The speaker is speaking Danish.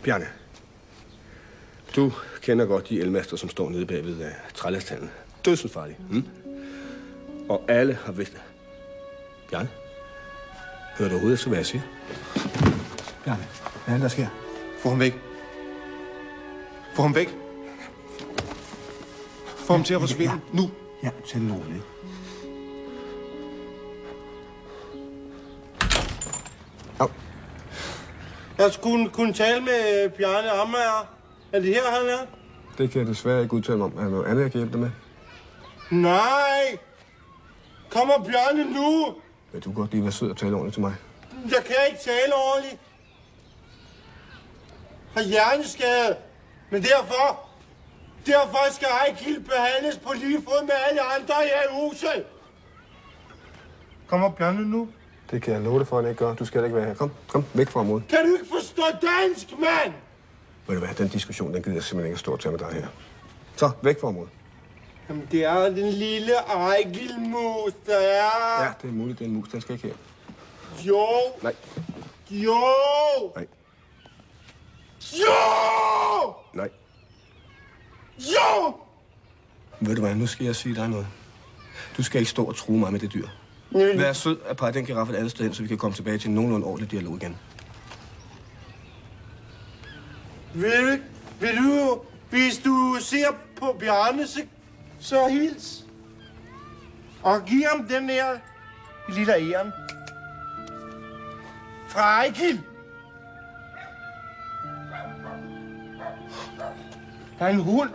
Bjarne, du kender godt de elmaster, som står nede bagved af trællastallen. Dødsensfarlige. Og alle har vidst det. Bjarne, hører du overhovedet efter, hvad jeg siger? Bjarne, hvad er det, der sker? Få ham væk. Få ham væk. Få ham til at forsvinde. Ja. Nu. Ja, tag det roligt. Jeg skulle kunne tale med Bjarne Amager. Er det her, han er? Det kan jeg desværre ikke udtale mig om. Er der noget andet, jeg kan hjælpe dig med? Nej! Kommer Bjarne nu? Vil du godt lige være sød og tale ordentligt til mig? Jeg kan ikke tale ordentligt. Har hjerneskade. Men derfor skal Ejgil behandles på lige fod med alle andre her i huset. Kommer Bjarne nu? Det kan jeg love dig for, at jeg ikke gør. Du skal ikke være her. Kom, væk fra området. Kan du ikke forstå dansk, mand? Ved du hvad, den diskussion, den gider jeg simpelthen ikke stå og tage med dig her. Så, væk fra området. Jamen, det er den lille Ejgil-mus, der er. Ja, det er muligt, det er en mus. Den skal ikke her. Jo. Nej. Jo. Nej. Jo. Nej. Jo. Ved du hvad, nu skal jeg sige dig noget. Du skal ikke stå og true mig med det dyr. Vær sød at pege den giraf et andet sted hen, så vi kan komme tilbage til en nogenlunde ordentlig dialog igen. Vil du, hvis du ser på Bjarne, så hils. Og giv ham den der lille æren. Fra Ejgil. Der er en hund.